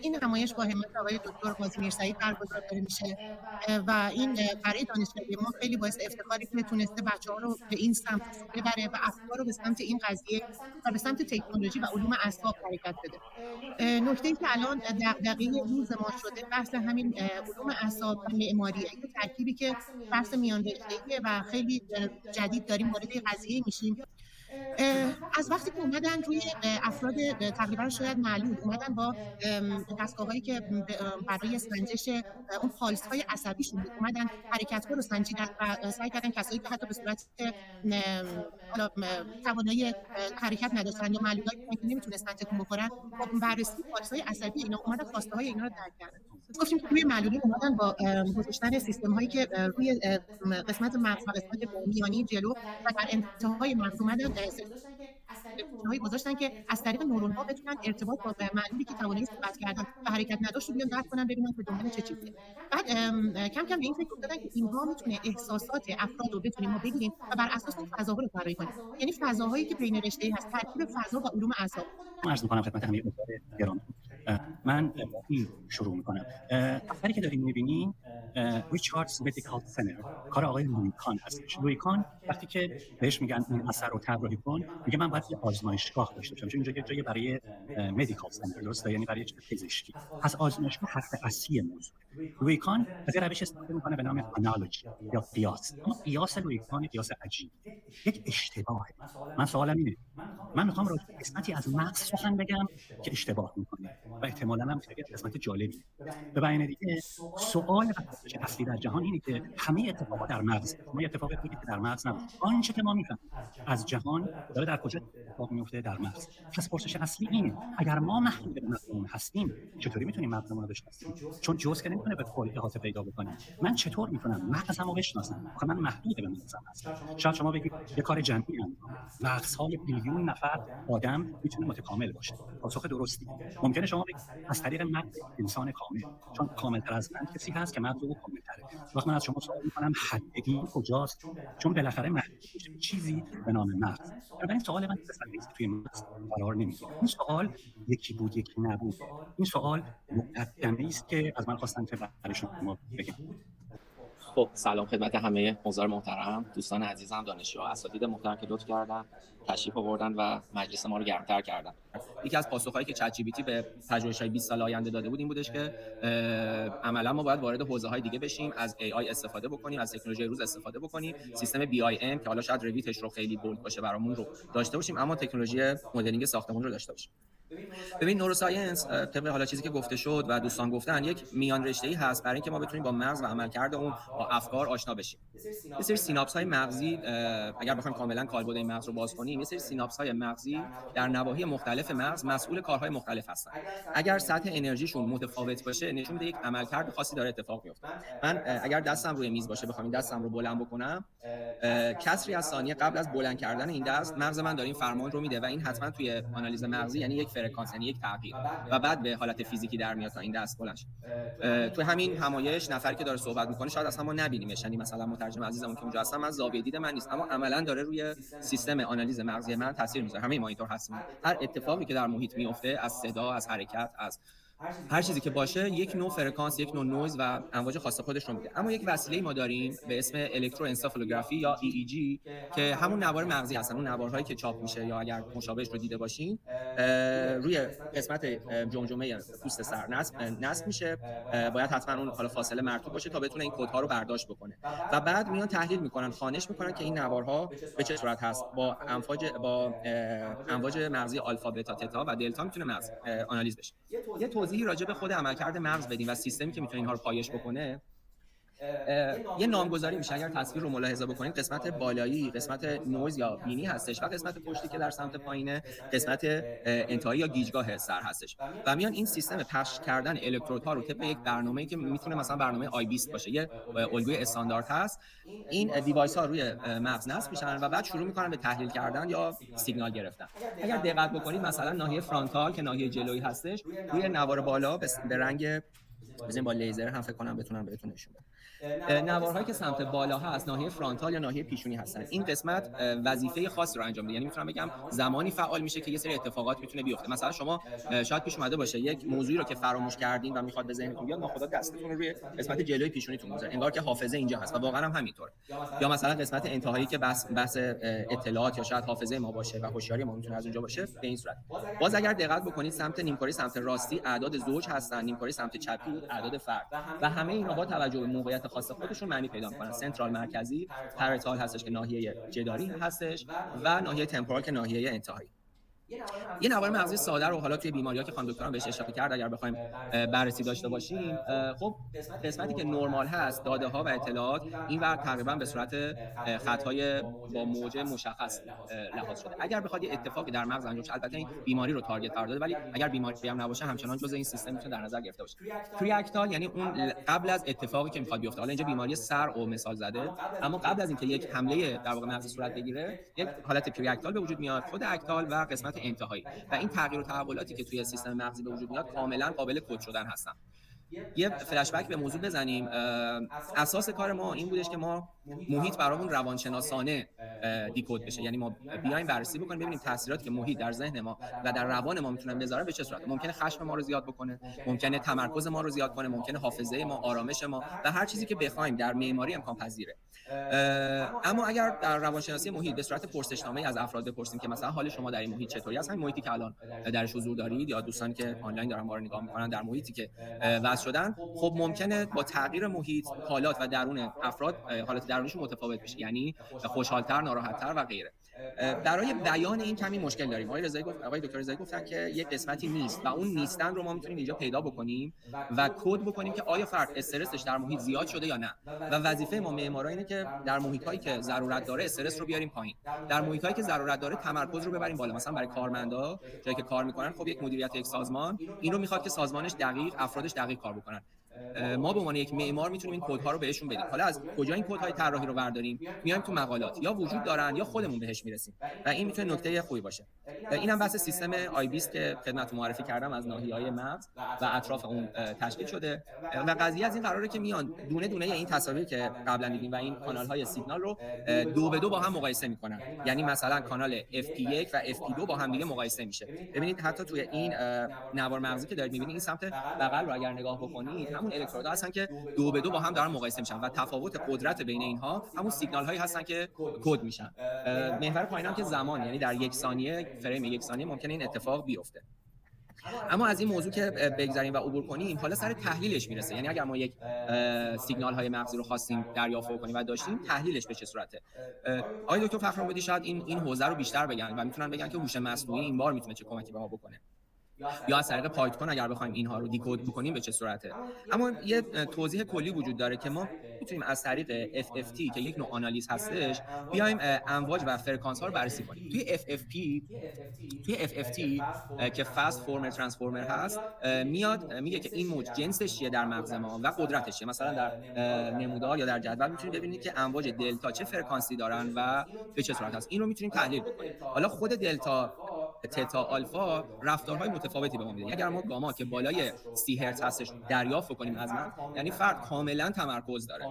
این نمایش با همت آقای دکتر قاضی سعید برگزار داره میشه و این برای دانشکده ما خیلی باعث افتخاری که تونسته بچه‌ها رو به این سمت ببره و افکار رو به سمت این قضیه و به سمت تکنولوژی و علوم اعصاب حرکت بده. نکته‌ای که الان دغدغه روز ما شده بحث همین علوم اعصاب و معماریه، یه ترکیبی که بحث میان رشته‌ایه و خیلی جدید داریم وارد این قضیه میشیم. از وقتی که اومدن روی افراد تقریبا شاید معلول اومدن با دستگاه‌هایی که برای سنجش اون پالس‌های عصبیشون بود، اومدن حرکت‌ها رو سنجیدن و سعی کردن کسایی که حتی به صورت حالا توانایی حرکت نداشتن یا معلولایی که نمیتونستن تکون بخورن، با بررسی پالس‌های عصبی اینا اومدن خواسته‌های اینا رو درک کردن. گفتیم که روی معلولین اومدن با گذاشتن سیستم‌هایی که روی قسمت مغز و قسمت میانی جلو و در انتهای مغز اومدن هایی گذاشتن که از طریق نورون‌ها بتونن ارتباط با معلولی که توانایی صحبت کردن و حرکت نداشت رو بیان درک کنن، ببینن که دنبال چه چیزیه. بعد کم کم به این فکر افتادن که اینها میتونه احساسات افراد رو بتونیم ما بگیریم و بر اساس اون فضاها رو طراحی کنیم. یعنی فضاهایی که بین رشته هست، ترکیب فضا و علوم اعصاب. عرض می‌کنم خدمت همه دوستان گرامی. من این شروع می‌کنم. اثری که داریم می‌بینیم ریچاردز مدیکال سنتر کار آقای لوی کان هستش. لوی کان وقتی که بهش میگن این اثر رو طراحی کن، میگه من باید یه آزمایشگاه داشته باشم، چون اینجا یه جایی برای مدیکال سنتر درسته، یعنی برای پزشکی. پس آزمایشگاه حرف اصلی موضوع. لوی کان از روش استفاده می‌کنه به نام آنالوجی یا قیاس. اما قیاس لوی کان قیاس عجیبی، یک اشتباهه. من سوالم اینه، من می‌خوام راجع به قسمتی از مغز سخن بگم که اشتباه می‌کنه و احتمالاً هم خیلی قسمت جالبی. به بیان دیگه سوال اصلی در جهان اینه که همه اتفاقات در مغز، ما اتفاقی که در مغز نبود. آنچه که ما می‌فهمیم از جهان داره در کجا اتفاق میفته؟ در مغز. پس پرسش اصلی اینه، اگر ما محدود به مغزمون هستیم، چطوری میتونیم مغزمون رو بشناسیم؟ چون جزء که نمیتونه به کل احاطه پیدا بکنه. من چطور میتونم مغزمو بشناسم؟ آخه من محدود به مغزم هستم. شاید شما بگید یه کار جمعی انجام مغزهای بیلیون نفر آدم میتونه متکامل باشه. پاسخ درستی. ممکنه شما بگید از طریق مغز انسان کامل، چون کاملتر از من کسی هست که مغز او کاملتره. وقتی من از شما سوال میکنم حدی کجاست؟ چون بالاخره چیزی به نام مغز. این سوال من نیست توی مغز قرار نمیگیره. این سوال یکی بود یکی نبود. این سوال مقدمه‌ای است که از من خواستن که برای شما بگم. خب سلام خدمت همه حضار محترم، دوستان عزیزم، دانشجوها، اساتید محترم که لطف کردن تشریف آوردن و مجلس ما رو گرمتر کردن. یکی از پاسخهایی که چت جی پی تی به پژوهش‌های 20 سال آینده داده بود این بودش که عملا ما باید وارد حوزه‌های دیگه بشیم، از ای آی استفاده بکنیم، از تکنولوژی روز استفاده بکنیم، سیستم بی آی ام که حالا شاید رویتش رو خیلی بولد باشه برامون رو داشته باشیم، اما تکنولوژی مدلینگ ساختمون رو داشته باشیم. ببین نوروساینس طبق حالا چیزی که گفته شد و دوستان گفتن یک میان رشته‌ای هست برای اینکه ما بتونیم با مغز و عملکرد اون با افکار آشنا بشیم. یه سری سیناپس‌های مغزی اگر بخوایم کاملا کالبد این مغز رو باز کنیم، یه سری سیناپس‌های مغزی در نواحی مختلف مغز مسئول کارهای مختلف هستن. اگر سطح انرژیشون متفاوت باشه نشون میده یک عملکرد خاصی داره اتفاق میفته. من اگر دستم روی میز باشه بخوام این دستم رو بلند بکنم، کسری از ثانیه قبل از بلند کردن این دست مغز من داره این فرمان رو میده و این حتما توی آنالیز مغزی یعنی یک فرکانس، یعنی یک تغییر و بعد به حالت فیزیکی در میاد تا این دست بلند شه. تو همین همایش نفری که داره صحبت میکنه شاید اصلا ما نبینیمش، یعنی مثلا مترجم عزیزمون که اونجا هستن من زاویه دید من نیست، اما عملا داره روی سیستم آنالیز مغزی من تاثیر میذاره. همه مانیتور هستیم، هر اتفاقی که در محیط میفته، از صدا، از حرکت، از هر چیزی که باشه یک نوع فرکانس، یک نوع نویز و امواج خاص خودش رو میده. اما یک وسیله ما داریم به اسم الکتروانسفالوگرافی یا EEG که همون نوار مغزی هستن، اون نوارهایی که چاپ میشه یا اگر مشابهش رو دیده باشین روی قسمت جمجمه پوست سر نصب میشه. باید حتما اون حالا فاصله مرطوب باشه تا بتونه این کدها رو برداشت بکنه و بعد میان تحلیل میکنن، خوانش میکنن که این نوارها به چه صورت هست. با امواج مغزی آلفا، بتا، تتا و دلتا میتونه مغز آنالیز بشه. یه توضیحی راجع به خود عملکرد مغز بدیم و سیستمی که میتونه اینها رو پایش بکنه. یه نامگذاری میشه. اگر تصویر رو ملاحظه بکنید قسمت بالایی قسمت نویز یا بینی هستش و قسمت پشتی که در سمت پایینه قسمت انتهایی یا گیجگاه سر هستش و میان این سیستم پخش کردن الکترودها رو طبق یک برنامه‌ای که میتونه مثلا برنامه آی 20 باشه، یه الگوی استاندارد هست، این دیوایس ها روی مغز نصب میشن و بعد شروع میکنن به تحلیل کردن یا سیگنال گرفتن. اگر دقت بکنید مثلا ناحیه فرانتال که ناحیه جلویی هستش روی نوار بالا به رنگ بزنین با لیزر هم فکر کنم بتونم بهتون نشون بدم. نوارهایی که سمت بالا هست ناحیه فرانتال یا ناحیه پیشونی هستن. این قسمت وظیفه خاصی رو انجام میده، یعنی میتونم بگم زمانی فعال میشه که یه سری اتفاقات میتونه بیفته. مثلا شما شاید پیش اومده باشه یک موضوعی رو که فراموش کردین و میخواد به ذهنتون بیاد، ناخودآگاه دستتون رو روی قسمت جلوی پیشونیتون میذارین، انگار که حافظه اینجا هست و واقعا هم همینطوره. یا مثلا قسمت انتهایی که بحث اطلاعات یا شاید حافظه ما باشه و هوشیاری ما میتونه از اونجا باشه، به این صورت. باز اگر دقت بکنید سمت نیمکره سمت راستی اعداد زوج هستن، نیمکره سمت چپی اعداد فرد و همه اینا با توجه به موقعیت خاص خودشون معنی پیدا می‌کنن. سنترال مرکزی، پرتال هستش که ناحیه جداری هستش و ناحیه تمپورال که ناحیه انتهایی. یه نوار مغزی ساده رو حالا توی بیماری‌ها که خانم دکترم بهش اشاره کرد اگر بخوایم بررسی داشته باشیم، خب قسمتی که نرمال هست داده‌ها و اطلاعات اینور تقریبا به صورت خطای با موج مشخص لحاظ شده. اگر بخواد یه اتفاقی در مغز انجام شه، البته این بیماری رو تارگت قرار داده، ولی اگر بیماری هم نباشه همچنان جزء این سیستم میتونه در نظر گرفته باشه. پریاکتال یعنی اون قبل از اتفاقی که میخواد بیفته. حالا اینجا بیماری سر او مثال زده، اما قبل از اینکه یک حمله در واقع مغزی صورت بگیره، یک حالت پریاکتال به وجود میاد، خود اکتال و قسمت انتهایی، و این تغییر و تحولاتی که توی سیستم مغزی به وجود میاد کاملا قابل کد شدن هستن. یه فلش بک به موضوع بزنیم. اساس کار ما این بودش که ما محیط برامون روانشناسانه دیکد بشه، یعنی ما بیایم بررسی بکنیم ببینیم تاثیراتی که محیط در ذهن ما و در روان ما میتونه بذاره به چه صورت. ممکنه خشم ما رو زیاد بکنه، ممکنه تمرکز ما رو زیاد کنه، ممکنه حافظه ما، آرامش ما و هر چیزی که بخوایم در معماری امکان پذیره. اما اگر در روانشناسی محیط به صورت پرسشنامه از افراد بپرسیم که مثلا حال شما در این محیط چطوری است، همین محیطی که الان درش حضور دارید یا دوستانی که آنلاین دارن ما رو نگاه میکنن در محیطی که وضع شدن، خب ممکنه با تغییر محیط حالات و درون افراد حالت درونیشون متفاوت بشه، یعنی خوشحال‌تر، ناراحت‌تر و غیره. برای بیان این کمی مشکل داریم. آقای دکتر رضایی گفتن که یک قسمتی نیست و اون نیستن رو ما میتونیم اینجا پیدا بکنیم و کد بکنیم که آیا فرد استرسش در محیط زیاد شده یا نه. و وظیفه ما معمارا اینه که در محیط‌هایی که ضرورت داره استرس رو بیاریم پایین، در محیط‌هایی که ضرورت داره تمرکز رو ببریم بالا. مثلا برای کارمندا جایی که کار میکنن، خب یک مدیریت یک سازمان این رو میخواد که سازمانش دقیق، افرادش دقیق کار بکنن. ما به عنوان یک معمار میتونیم این کدها رو بهشون بدیم. حالا از کجا این کدهای طراحی رو برداریم؟ میایم تو مقالات، یا وجود دارن یا خودمون بهش میرسیم و این میتونه نکته خوبی باشه. اینم بحث سیستم آی20 که خدمتتون معرفی کردم از ناحیه‌های مغز و اطراف اون تشکیل شده و قضیه از این قراره که میان دونه دونه این تصاویر که قبلا دیدیم و این کانال‌های سیگنال رو دو به دو با هم مقایسه میکنن. یعنی مثلا کانال FP1 و FP2 با هم دیگه مقایسه میشه. ببینید حتی توی این نوار مغزی که دارید میبینید این سمت بغل رو اگر نگاه بکنید همون الکترودها هستن که دو به دو با هم دارن مقایسه میشن و تفاوت قدرت بین اینها همون سیگنال هایی هستن که کد میشن. محور پایین هم که زمان، یعنی در یک ثانیه، فریم یک ثانیه ممکنه این اتفاق بیفته. اما از این موضوع که بگذریم و عبور کنیم، حالا سر تحلیلش میرسه. یعنی اگر ما یک سیگنال های مغزی رو خواستیم دریافت کنیم و داشتیم، تحلیلش به چه صورته؟ آقای دکتر فخرآبادی شاید این حوزه رو بیشتر بگن و میتونن بگن که هوش مصنوعی این بار میتونه چه کمکی به ما بکنه، یا از طریق پایتون اگر بخوایم اینها رو دیکد بکنیم به چه صورته. اما یه توضیح کلی وجود داره که ما میتونیم از طریق FFT که یک نوع آنالیز هستش بیایم امواج و فرکانس ها رو بررسی کنیم. توی FFT که فاست فورمر ترانسفورمر هست، میاد میگه که این موج جنسش چیه در مغز ما و قدرتش چیه. مثلا در نمودار یا در جدول میتونید ببینید که امواج دلتا چه فرکانسی دارن و به چه صورت هست. این رو میتونیم تحلیل بکنیم. حالا خود دلتا، تتا، آلفا رفتارهای متفاوتی به ما میده. اگر ما گاما که بالای 30 هرتز هستش دریافت کنیم از من، یعنی فرد کاملا تمرکز داره،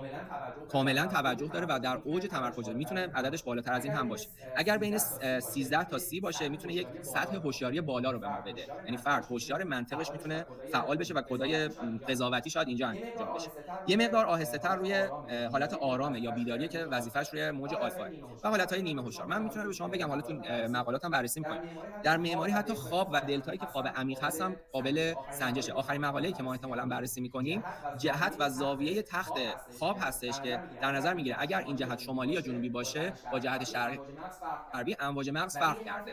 کاملا توجه داره و در اوج تمرکز داره. میتونه عددش بالاتر از این هم باشه. اگر بین 13 تا 30 باشه میتونه یک سطح هوشیاری بالا رو به ما بده، یعنی فرد هوشیار، منطقش میتونه فعال بشه و کدای قضاوتی شاید اینجا انجام بشه. یه مقدار آهسته‌تر روی حالت آرامه یا بیداریه که وظیفه‌اش روی موج آلفا و حالت‌های نیمه هوشیار. من میتونم به شما بگم، حالا تو مقالاتم بررسی می‌کنم، در معماری حتی خواب و دلتایی که خواب عمیق هستن قابل سنجشه. آخرین مقاله‌ای که ما احتمالاً بررسی می‌کنیم جهت و زاویه تخت خواب هستش که در نظر می‌گیره اگر این جهت شمالی یا جنوبی باشه با جهت شرقی غربی امواج مغز فرق کرده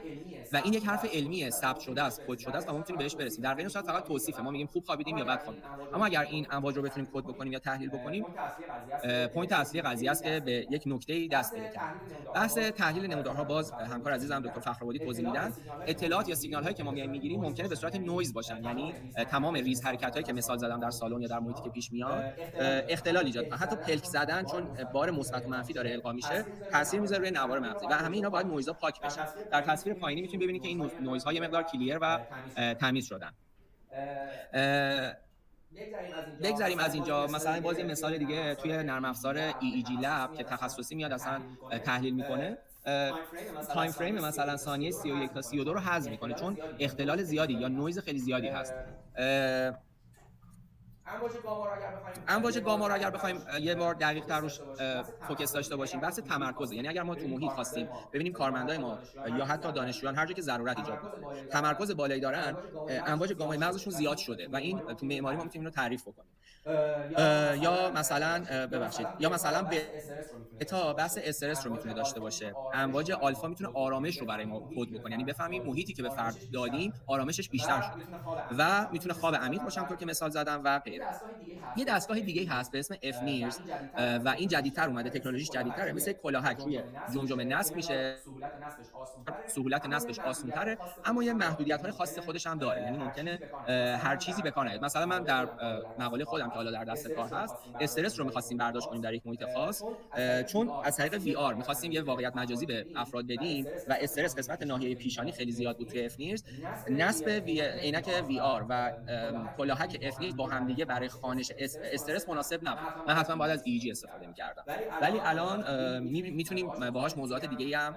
و این یک حرف علمیه، ثبت شده است، کد شده است و ما می‌تونیم بهش برسیم. در غیر صورت فقط توصیفه، ما میگیم خوب خوابیدیم یا بد خوابیدیم. اما اگر این امواج رو بتونیم کد بکنیم یا تحلیل بکنیم، پوینت اصلی قضیه است که به یک نکته‌ای دست پیدا کرد. بحث تحلیل نمودارها باز همکار عزیزم دکتر فخرآبادی توضیح میدن. اطلاعات یا سیگنال هایی که ما میگیریم ممکنه به صورت نویز باشن، یعنی تمام ریز حرکت هایی که مثال زدم در سالن یا در محیطی که پیش میاد اختلال ایجاد کنه. حتی پلک زدن چون بار مثبت و منفی داره القا میشه تاثیر میذاره روی نوار مغزی و همه اینا باید نویزها پاک بشن. در تصویر پایینی میتونید ببینید که این نویزها یه مقدار کلیر و تمیز شدن. بگذریم از اینجا، مثلا باز یه مثال دیگه توی نرم افزار EEG لب که تخصصی میاد اصلا تحلیل میکنه، تایم فریم مثلا ثانیه 31 تا 32 رو حذف میکنه چون اختلال زیادی یا نویز خیلی زیادی هست. امواج گاما رو اگر بخوایم یه بار دقیق تر روش فوکس داشته باشیم، بحث تمرکزه. یعنی اگر ما تو محیط خواستیم ببینیم کارمندای ما یا حتی دانشجویان هر جا که ضرورت ایجاد میکنه تمرکز بالایی دارن، امواج گامای مغزشون زیاد شده و این تو معماری ما میتونیم اینو تعریف بکنیم. یا مثلا یا مثلا بتا بحث استرس رو میتونه داشته باشه، امواج آلفا میتونه آرامش رو برای ما کد بکنه، یعنی بفهمیم محیطی که به فرد دادیم آرامشش بیشتر شده و میتونه خواب عمیق باشه همونطور که مثال زدم و غیره. یه دستگاه دیگه هست به اسم FNIRS و این جدیدتر اومده، تکنولوژیش جدیدتره، مثل کلاهک روی جمجمه نصب میشه، سهولت نصبش آسان‌تره اما یه محدودیت‌های خاص خودش هم داره، یعنی ممکنه هر چیزی به کار نیاد. مثلا من در مقاله خودم که حالا در دست کار هست، استرس رو می‌خواستیم برداشت کنیم در یک محیط خاص، چون از طریق VR می‌خواستیم یه واقعیت مجازی به افراد بدیم و استرس قسمت ناحیه پیشانی خیلی زیاد بود توی FNIRS. نصب عینک VR و کلاهک FNIRS با هم دیگه برای خوانش استرس مناسب نبود. من حتما باید از EEG استفاده می‌کردم، ولی الان میتونیم باهاش موضوعات دیگه‌ای هم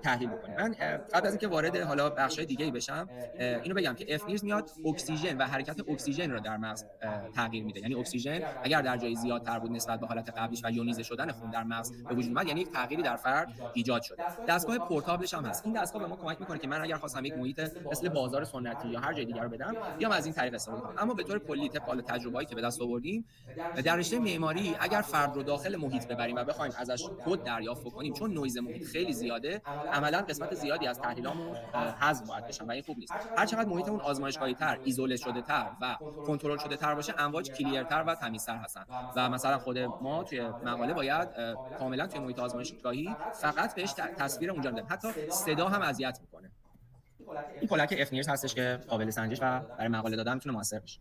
تحلیل بکنیم. من قبل از اینکه وارد حالا بخش‌های دیگه‌ای بشم اینو بگم که FNIRS میاد اکسیژن و حرکت اکسیژن رو در مغز تغییر میده. یعنی اکسیژن اگر در جای زیادتر بود نسبت به حالت قبلیش و یونیزه شدن خون در مغز به وجود اومد، یعنی یک تغییری در فرد ایجاد شده. دستگاه پورتابلش هم هست. این دستگاه به ما کمک میکنه که من اگر خواستم یک محیط مثل بازار سنتی یا هر جای دیگر رو بدم، بیام از این طریق استفاده کنم. اما به طور کلی طبق تجربه‌ای که به دست آوردیم در رشته معماری، اگر فرد رو داخل محیط ببریم و بخوایم ازش کد دریافت کنیم، چون نویز محیط خیلی زیاده، عملاً قسمت زیادی از تحلیلامون حذف باید بشن و این خوب نیست. هر چقدر محیطمون آزمایشگاهی‌تر، ایزوله شده‌تر و کنترل شده‌تر باشه، امواج کلیرتر و تمیزتر هستن و مثلا خود ما توی مقاله باید کاملا توی محیط آزمایشگاهی فقط بهش تصویر اونجا بدیم، حتی صدا هم اذیت میکنه. این کلاهک FNIRS هستش که قابل سنجش و برای مقاله دادن میتونه موثر بشه.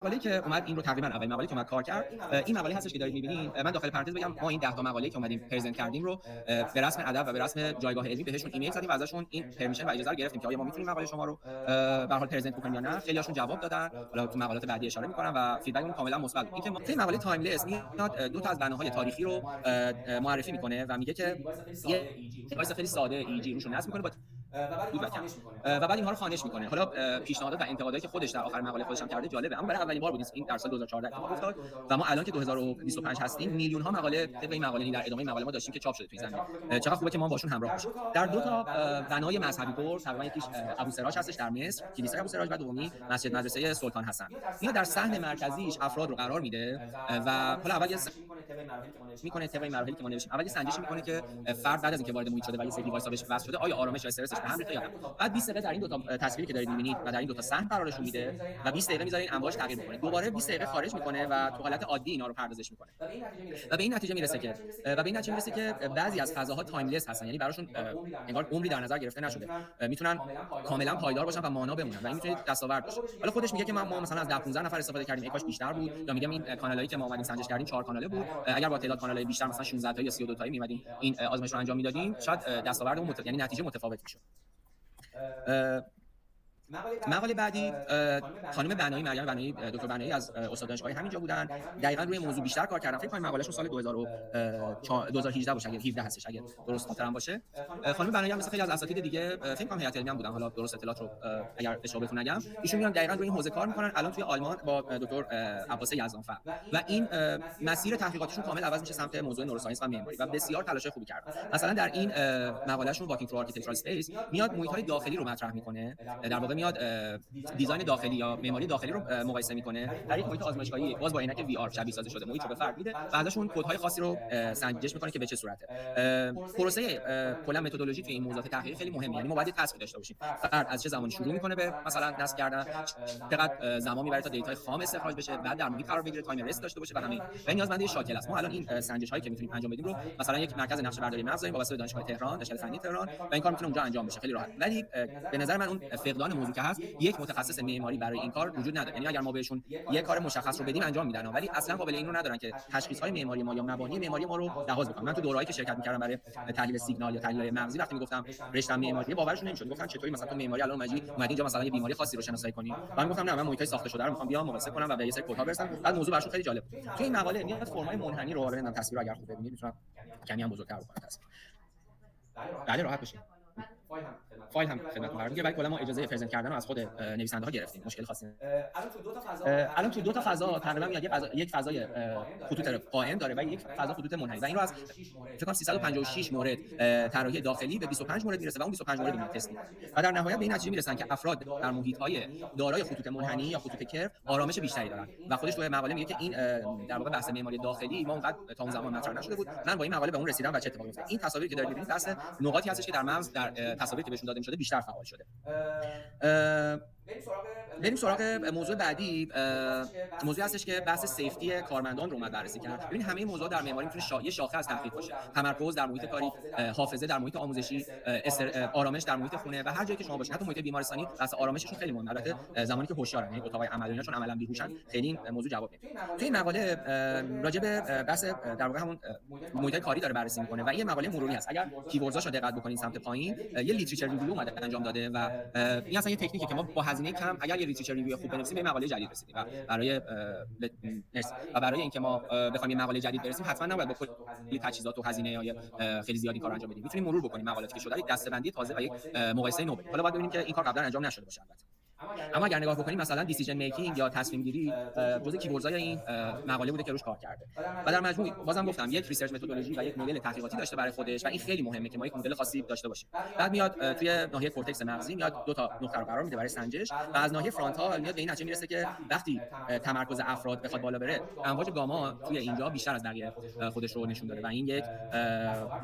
مقاله‌ای که اومد این رو تقریبا اول مقاله‌ای که اومد کار کرد، این مقاله هستش که دارید می‌بینید. من داخل پرانتز بگم ما این 10 تا مقاله‌ای که اومدیم پرزنت کردیم رو به رسم ادب و به رسم جایگاه علمی بهشون ایمیل زدیم و ازشون این پرمیشن و اجازه رو گرفتیم که آیا ما می‌تونیم مقاله شما رو به حال پرزنت بکنیم یا نه. خیلی‌هاشون جواب دادن، حالا تو مقالات بعدی اشاره می‌کنم و فیدبک اون کاملا مثبت بود. اینکه این مقاله تایملس میاد دو تا از بناهای تاریخی رو معرفی می‌کنه و میگه که یه دیوایس خیلی ساده EEG روش نصب می‌کنه و بعد اینها رو خوانش می‌کنه. حالا پیشنهادات و انتقاداتی که خودش در آخر مقاله خودش هم کرده جالبه، اما برای اولین بار بود این در سال 2014 اتفاق افتاد و ما الان که 2025 هستیم میلیون ها مقاله طبق این مقاله در ادامه مقاله ما داشتیم که چاپ شده توی زمینه. چقدر خوبه که ما باشون همراه باشیم. در دو تا بنای مذهبی برج، تقریبا یکیش ابوسراج هستش در مصر، کلیسای ابوسراج، و دومی مسجد مدرسه سلطان حسن. اینا در صحن مرکزیش افراد رو قرار میده و حالا اول میکنه طبق این مراحلی که ما نوشتیم، اول سنجش میکنه که فرد بعد از اینکه وارد محیط شده و یه سری دیوایس‌ها بهش وصل شده آیا آرامش و استرسش به هم ریخته یا نه. بعد 20 دقیقه در این دو تا تصویری که دارید می‌بینید و در این دو تا صحن قرارشون میده و 20 دقیقه میذارین امواج تغییر میکنه. دوباره 20 دقیقه خارج میکنه و تو حالت عادی اینا رو پردازش میکنه و به این نتیجه میرسه که بعضی از فضاها تایملس هستن، یعنی براشون انگار عمری در نظر گرفته نشده، میتونن کاملا پایدار باشن و مانا بمونن و این میتونه دستاورد باشه. حالا خودش میگه که ما مثلا از 10 15 نفر استفاده کردیم، کاش بیشتر بود، یا میگم این کانالایی که ما اومدیم سنجش کردیم 4 کاناله بود، اگر با تعداد کانالای بیشتر مثلا 16 تا یا 32 تایی میومدیم این آزمایش رو انجام میدادیم، شاید دستاوردمون یعنی نتیجه متفاوت میشد. مقاله بعدی خانم بنایی، مریم بنایی، دکتر بنایی از استاد دانشگاهی همینجا بودن، دقیقاً روی موضوع بیشتر کار کردن. فکر کنم مقالهشون سال 2018 باشه، اگه 17 هستش اگه درست خاطرم باشه. خانم بنایی هم مثل خیلی از اساتید دیگه فکر کنم هیئت علمی هم بودن، حالا درست اطلاعات رو اگر اشتباه بهتون نگم، ایشون میان دقیقاً روی این حوزه کار میکنن. الان توی آلمان با دکتر عباس یزدانفر و این مسیر تحقیقاتشون کامل عوض میشه سمت موضوع نوروساینس و معماری و بسیار تلاش خوبی کردن. مثلا در این مقالهشون واکینگ ترو آرکیتکچرال اسپیس میاد محیط‌های داخلی رو مطرح میکنه، در واقع میاد دیزاین داخلی یا معماری داخلی رو مقایسه میکنه در یک محیط آزمایشگاهی، باز با عینک VR شبیه سازی شده، محیط رو به فرد میده و ازشون کدهای خاصی رو سنجش میکنه که به چه صورته. پروسه کلا متدولوژی توی این موضوعات تحقیقی خیلی مهمه، یعنی ما باید تصویر داشته باشیم فرد از چه زمانی شروع میکنه به مثلا نصب کردن، چقدر زمان میبره تا دیتای خام استخراج بشه، بعد در محیط قرار بگیره، تایم رست داشته باشه و همین و نیازمند شاکل است. ما الان این سنجش هایی که میتونیم انجام بدیم رو مثلا یک مرکز نقشه برداری مغز داریم واسه دانشگاه تهران، دانشگاه فنی تهران و این کار میتونه اونجا انجام بشه خیلی راحت. ولی به نظر من اون فقدان موضوع که هست، یک متخصص معماری برای این کار وجود نداره. یعنی اگر ما بهشون یک کار مشخص رو بدیم انجام میدن، ولی اصلا قابل این رو ندارن که تشخیص‌های معماری ما یا مبانی معماری ما رو لحاظ بکنن. من تو دورهایی که شرکت می‌کردم برای تحلیل سیگنال یا تحلیل مغزی، وقتی میگفتم رشته معماری باورشون نمی‌شد. گفتن چطوری مثلا تو معماری الان اومدی اینجا مثلا یه بیماری خاصی رو شناسایی کنی؟ من گفتم نه، من محیطای ساخته شده رو می‌خوام بیام مقایسه کنم و به یه سری کدها برسم. بعد موضوع براشون خیلی جالب بود. تو این مقاله میاد فرمای منحنی رو ببینم، تصویر اگر خوب ببینید میتونم کمی هم بزرگتر بکنم تصویر. بله راحت باشین. فایل هم خدمتتون قرار میگیره، ولی کلا ما اجازه پرزنت کردن رو از خود نویسنده ها گرفتیم، مشکل خاصی نداره. الان تو دو تا فضا تقریبا میاد یک فضای خطوط قائم داره و یک فضا خطوط منحنی و این رو از فکر کنم 356 مورد طراحی داخلی به 25 مورد میرسه و اون 25 مورد میاد تست میکنه و در نهایت به این نتیجه میرسن که افراد در محیط‌های دارای خطوط منحنی یا خطوط کرو آرامش بیشتری دارن و خودش تو مقاله میگه که این در واقع بحث معماری داخلی ما اونقدر تا اون زمان مطرح نشده بود. من با این مقاله به اون رسیدم و چه اتفاقی افتاد. این تصاویری که دارید می‌بینید بحث نقاطی هستش که در مغز در تصاویری که بهشون داده می‌شده بیشتر فعال شده. بریم سراغ موضوع بعدی. موضوعی هستش که بحث سیفتی کارمندان رو اومد بررسی کرد. ببین همه موضوع در معماری میتونه یه شاخه از تحقیق باشه. تمرکز در محیط کاری، حافظه در محیط آموزشی، آرامش در محیط خونه و هر جایی که شما باشید، حتی محیط بیمارستانی، بحث آرامششون خیلی مهمه. البته زمانی که هوشیارن، یعنی اتاقای عمل اینا چون عملاً بیهوشن خیلی این موضوع جواب نمیده. تو این مقاله راجع به بحث در واقع همون محیط کاری داره بررسی میکنه و این مقاله مروری است. اگر کیوردزاشو دقت بکنید سمت پایین یه لیتریچر ریویو اومده انجام داده و این اصلا یه تکنیکه که ما با هزینه کم اگر یه لیتریچر ریویو خوب بنویسیم به مقاله جدید رسیدیم و برای اینکه ما بخوایم یه مقاله جدید برسیم حتما نباید با کلی تجهیزات و هزینه‌های خیلی زیادی کار انجام بدیم. میتونیم مرور بکنیم مقالاتی که شده، دسته‌بندی تازه و یک مقایسه نو. حالا باید ببینیم که این کار قبلا انجام نشده باشه. البته اما اگر نگاه بکنیم مثلا دیسیژن میکینگ یا تصمیم گیری جزء کیوردزای این مقاله بوده که روش کار کرده و در مجموع بازم گفتم یک ریسرچ متدولوژی و یک مدل تحقیقاتی داشته برای خودش و این خیلی مهمه که ما یک مدل خاصی داشته باشیم. بعد میاد توی ناحیه کورتکس مغزی میاد دو تا نقطه رو قرار میده برای سنجش و از ناحیه فرانتال میاد به این نتیجه میرسه که وقتی تمرکز افراد بخواد بالا بره امواج گاما توی اینجا بیشتر از بقیه خودش رو نشون داده و این یک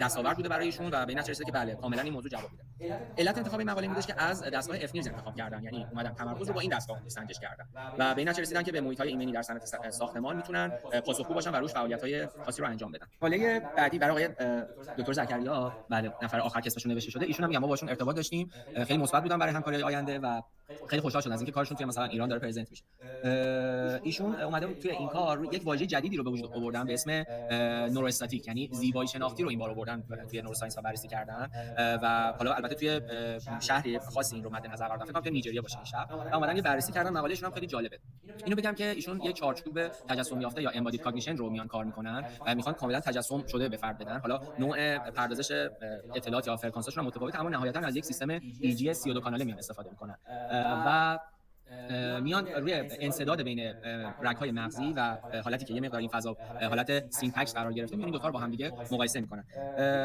دستاورد بوده برای ایشون و به این نتیجه رسیده که بله کاملا این موضوع جواب میده. علت انتخاب این مقاله این بودش که از دستگاه افنیرز انتخاب کردن، یعنی اومدن تمرکز رو با این دستگاه سنجش کردن و به این نتیجه رسیدن که به محیط‌های ایمنی در صنعت ساختمان میتونن پاسخگو باشن و روش فعالیت‌های خاصی رو انجام بدن. مقاله بعدی برای دکتر زکریا، بله نفر آخر که اسمشون نوشته شده، ایشون هم ما باشون ارتباط داشتیم، خیلی مثبت بودن برای همکاری آینده و خیلی خوشحال شدم از اینکه کارشون توی مثلا ایران داره پرزنت میشه. ایشون اومده بود توی این کار یک واژه جدیدی رو به وجود آوردن به اسم نوروستاتیک، یعنی زیبایی شناختی رو این بار آوردن توی نوروساینس ها بررسی کردن و حالا البته توی شهری خاصی این رو مد نظر گرفتن، فکر کنم توی نیجریه باشه این شهر و اومدن یه بررسی کردن. مقالهشون هم خیلی جالبه. اینو بگم که ایشون یک چارچوب تجسم یافته یا امبادید کاگنیشن رو میان کار میکنن و میخوان کاملا تجسم شده به فرد بدن. حالا نوع پردازش اطلاعات یا فرکانساشون متفاوته اما نهایتا از یک سیستم EG 32 کاناله میان استفاده میکنن و میان روی انسداد بین رگ‌های مغزی و حالتی که یه مقدار این فضا حالت سینتکس قرار گرفته، میان این دو تا رو با هم دیگه مقایسه میکنن.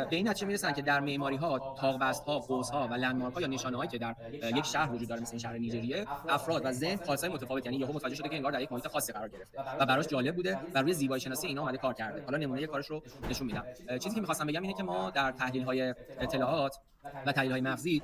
به این نتیجه میرسن که در معماری‌ها، تاق‌بست‌ها، قوس‌ها و لندمارک‌ها یا نشانه‌هایی که در یک شهر وجود داره مثل این شهر نیجریه، افراد و ذهن خاصای متفاوت، یعنی یهو متوجه شده که انگار در یک محیط خاصی قرار گرفته و براش جالب بوده و روی زیبایی شناسی اینا اومده کار کرده. حالا نمونه کارش رو نشون میدم. چیزی که می‌خواستم بگم اینه که ما در تحلیل‌های اطلاعات و تحلیل‌های مغزی